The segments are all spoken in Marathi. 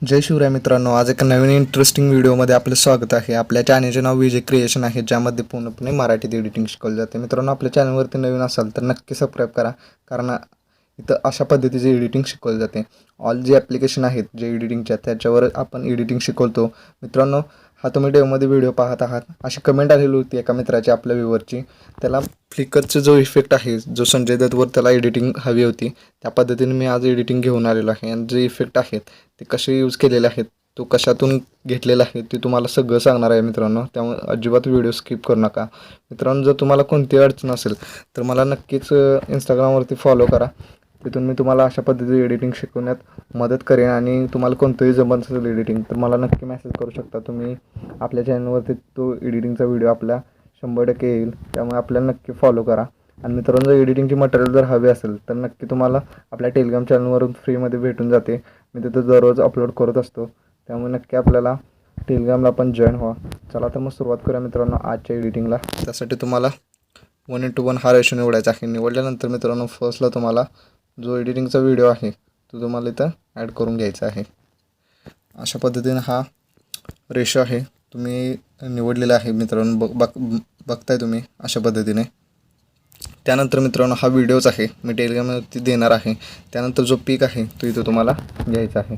जय शिवराय मित्रांनो, आज एका नवीन इंटरेस्टिंग व्हिडिओमध्ये आपलं स्वागत आहे। आपल्या चॅनलचे नाव विजय क्रिएशन आहे, ज्यामध्ये पूर्णपणे मराठीत एडिटिंग शिकवले जाते। मित्रांनो, आपल्या चॅनलवरती नवीन असाल तर नक्की सबस्क्राईब करा, कारण इथं अशा पद्धतीचे एडिटिंग शिकवले जाते। ऑल जे ॲप्लिकेशन आहेत जे एडिटिंगच्या, त्याच्यावर आपण एडिटिंग शिकवतो। मित्रांनो, हा तुम्ही डेमोमध्ये व्हिडिओ पाहत आहात। अशी कमेंट आलेली होती एका मित्राची आपल्या व्ह्यूवरची, त्याला फ्लिकरचा जो इफेक्ट आहे, जो संजय दत्तवर त्याला एडिटिंग हवी होती, त्या पद्धतीने मी आज एडिटिंग घेऊन आलेलो आहे। आणि जे इफेक्ट आहेत ते कसे यूज केलेले आहेत, तो कशातून घेतलेला आहे, ते तुम्हाला सगळं सांगणार आहे मित्रांनो। त्यामुळे अजिबात व्हिडिओ स्किप करू नका मित्रांनो। जर तुम्हाला कोणतीही अडचण असेल तर मला नक्कीच इंस्टाग्रामवरती फॉलो करा, तिथून मी तुम्हाला अशा पद्धतीने एडिटिंग शिकवण्यात मदत करेन। आणि तुम्हाला कोणतंही जमत असेल एडिटिंग तर मला नक्की मेसेज करू शकता तुम्ही। आपल्या चॅनलवरती तो एडिटिंगचा व्हिडिओ आपल्या 100% येईल, त्यामुळे आपल्याला नक्की फॉलो करा। आणि मित्रांनो, एडिटिंगची मटेरियल जर हवे असेल तर नक्की तुम्हाला आपल्या टेलिग्राम चॅनलवरून फ्रीमध्ये भेटून जाते। मी तिथं दररोज अपलोड करत असतो, त्यामुळे नक्की आपल्याला टेलिग्रामला पण जॉईन व्हा। चला तर मग सुरुवात करूया मित्रांनो आजच्या एडिटिंगला। त्यासाठी तुम्हाला 1:1 हा रेशो निवडायचा आहे। निवडल्यानंतर मित्रांनो, फर्स्टला तुम्हाला जो एडिटिंगचा व्हिडिओ आहे तो तुम्हाला इथं ॲड करून घ्यायचा आहे। अशा पद्धतीने हा रेशो आहे तुम्ही निवडलेला आहे मित्रांनो, बघताय तुम्ही अशा पद्धतीने। त्यानंतर मित्रांनो, हा व्हिडिओच आहे मी टेलिग्रामवरती देणार आहे। त्यानंतर जो पीक आहे तो इथं तुम्हाला घ्यायचा आहे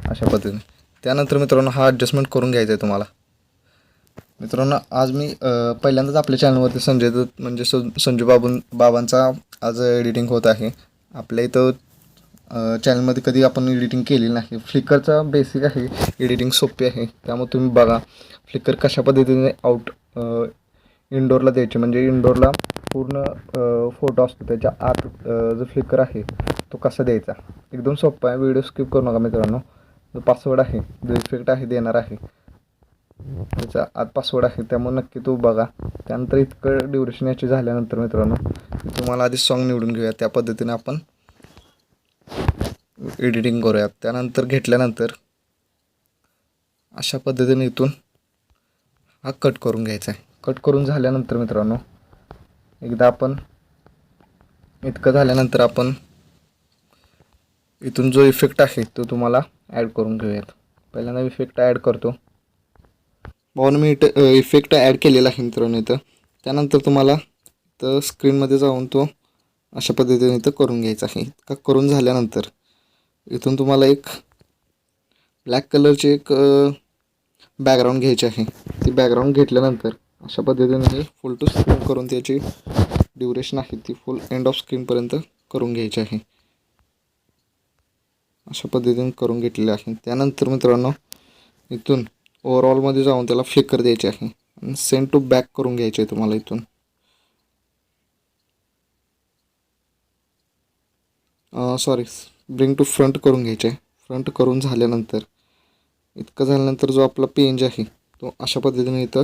अशा पद्धतीने। त्यानंतर मित्रांनो, हा ॲडजस्टमेंट करून घ्यायचा आहे तुम्हाला। मित्रांनो, आज मी पहिल्यांदाच आपल्या चॅनलवरती संजय दत्त म्हणजे संजू बाबांचा आज एडिटिंग होत आहे। आपल्या इथं चॅनलमध्ये कधी आपण एडिटिंग केलेली नाही। फ्लिकरचा बेसिक आहे, एडिटिंग सोपी आहे, त्यामुळे तुम्ही बघा फ्लिकर कशा पद्धतीने इनडोअरला द्यायचे, म्हणजे इनडोअरला पूर्ण फोटो असतो त्याच्या आत जो फ्लिकर आहे तो कसा द्यायचा, एकदम सोपा आहे। व्हिडिओ स्किप करू नका मित्रांनो। जो पासवर्ड आहे, जो इफेक्ट आहे देणार आहे, त्याचा आत पासवर्ड आहे, त्यामुळे नक्की तो बघा। त्यानंतर इतकं ड्युरेशन याची झाल्यानंतर मित्रांनो, तुम्हाला आधी सॉन्ग निवडून घेऊया, त्या पद्धतीने आपण एडिटिंग करूयात। त्यानंतर घेतल्यानंतर अशा पद्धतीने इथून हा कट करून घ्यायचा आहे। कट करून झाल्यानंतर मित्रांनो, एकदा आपण इतकं झाल्यानंतर आपण इथून जो इफेक्ट आहे तो तुम्हाला ॲड करून घेऊयात। पहिल्यांदा इफेक्ट ॲड करतो, पाहून मी इफेक्ट ॲड केलेला आहे मित्रांनो इथं। त्यानंतर तुम्हाला तर स्क्रीनमध्ये जाऊन तो अशा पद्धतीने इथं करून घ्यायचा आहे। का करून झाल्यानंतर इथून तुम्हाला एक ब्लॅक कलरचे एक बॅकग्राऊंड घ्यायचे आहे। ती बॅकग्राऊंड घेतल्यानंतर अशा पद्धतीने हे फुल टू स्क्रीन करून त्याची ड्युरेशन आहे ती फुल एंड ऑफ स्क्रीनपर्यंत करून घ्यायची आहे। अशा पद्धतीने करून घेतलेले आहे। त्यानंतर मित्रांनो, इथून ओव्हरऑलमध्ये जाऊन त्याला फ्लिकर द्यायचे आहे आणि सेंड टू बॅक करून घ्यायचे आहे तुम्हाला। इथून ब्रिंग टू फ्रंट करून घ्यायचे आहे। फ्रंट करून झाल्यानंतर इतकं झाल्यानंतर जो आपला पेंज आहे तो अशा पद्धतीने इथं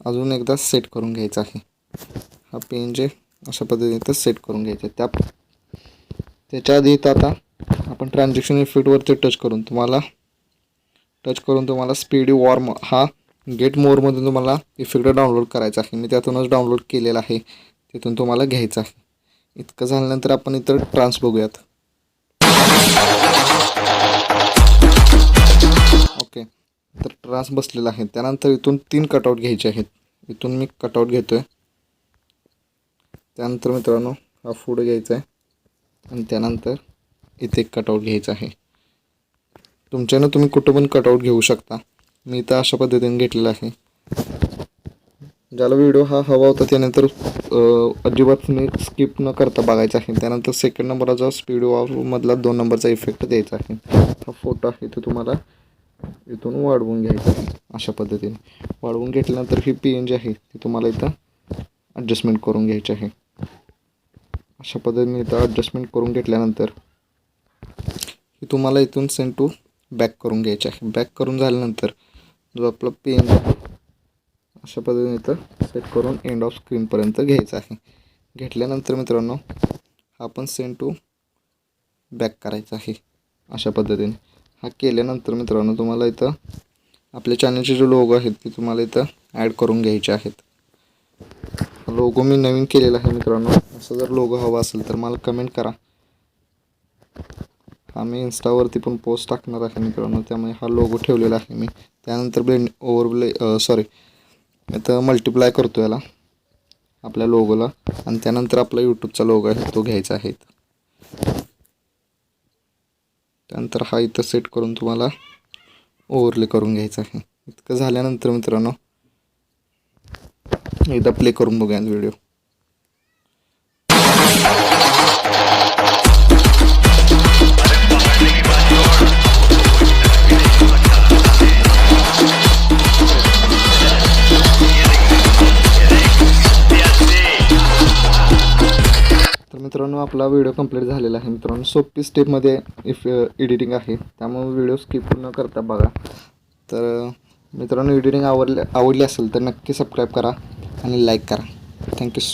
अजून एकदा सेट करून घ्यायचा आहे। हा पेंज अशा पद्धतीने इथं सेट करून घ्यायचा आहे। त्याच्या आधी इथं आता आपण ट्रान्झॅक्शन इफेक्टवरती टच करून तुम्हाला स्पीडी वॉर्म हा गेट मोरमधून तुम्हाला इफेक्ट डाउनलोड करायचा आहे। मी त्यातूनच डाउनलोड केलेला आहे, तिथून तुम्हाला घ्यायचा आहे। इतकं झाल्यानंतर आपण इतर ट्रान्स बघूयात। ओके, तर ट्रान्स बसलेला आहे। त्यानंतर इथून 3 कटआउट घ्यायचे आहेत। इथून मी कटआउट घेतोय। त्यानंतर मित्रांनो, हा पुढे घ्यायचा आहे आणि त्यानंतर इथे एक कटआउट घ्यायचा आहे। तुमच्यानं तुम्ही कुठं पण कटआउट घेऊ शकता, मी इथं अशा पद्धतीने घेतलेला आहे। ज्याला व्हिडिओ हा हवा होता त्यानंतर अजिबात मी स्किप न करता बघायचा आहे। त्यानंतर सेकंड नंबरचा स्पीड मधला 2 नंबरचा इफेक्ट द्यायचा आहे। हा फोटो आहे तो तुम्हाला इथून वाढवून घ्यायचा आहे। अशा पद्धतीने वाढवून घेतल्यानंतर ही पेंज आहे ती तुम्हाला इथं ॲडजस्टमेंट करून घ्यायची आहे। अशा पद्धतीने इथं ॲडजस्टमेंट करून घेतल्यानंतर ही तुम्हाला इथून सेंड टू बॅक करून घ्यायचे आहे। बॅक करून झाल्यानंतर जो आपला पेंज अशा पद्धतीने इथं सेट करून एंड ऑफ स्क्रीनपर्यंत घ्यायचा आहे। घेतल्यानंतर मित्रांनो, आपण सेंड टू बॅक करायचा आहे अशा पद्धतीने। हा केल्यानंतर मित्रांनो, तुम्हाला इथं आपल्या चॅनलचे जे लोगो आहेत ते तुम्हाला इथं ॲड करून घ्यायचे आहेत। लोगो मी नवीन केलेला आहे मित्रांनो, असं जर लोगो हवा असेल तर मला कमेंट करा। आम्ही इंस्टावरती पण पोस्ट टाकणार आहे मित्रांनो, त्यामुळे हा लोगो ठेवलेला आहे मी. त्यानंतर आता मल्टिप्लाय करतो याला आपल्या लोगोला, आणि त्यानंतर आपला यूट्यूबचा लोगो आहे तो घ्यायचा आहे. त्यानंतर हा इथं सेट करून तुम्हाला ओव्हरले करून घ्यायचा आहे. इतकं झाल्यानंतर मित्रांनो एकदा प्ले करून बघूया व्हिडिओ. तर मित्रांनो आपला व्हिडिओ कंप्लीट झालेला आहे. मित्रांनो सोपी स्टेपमध्ये एडिटिंग आहे, त्यामुळे व्हिडिओ स्किप न करता बघा. तर मित्रांनो एडिटिंग आवडली असेल तर नक्की सबस्क्राईब करा आणि लाईक करा. थँक्यू.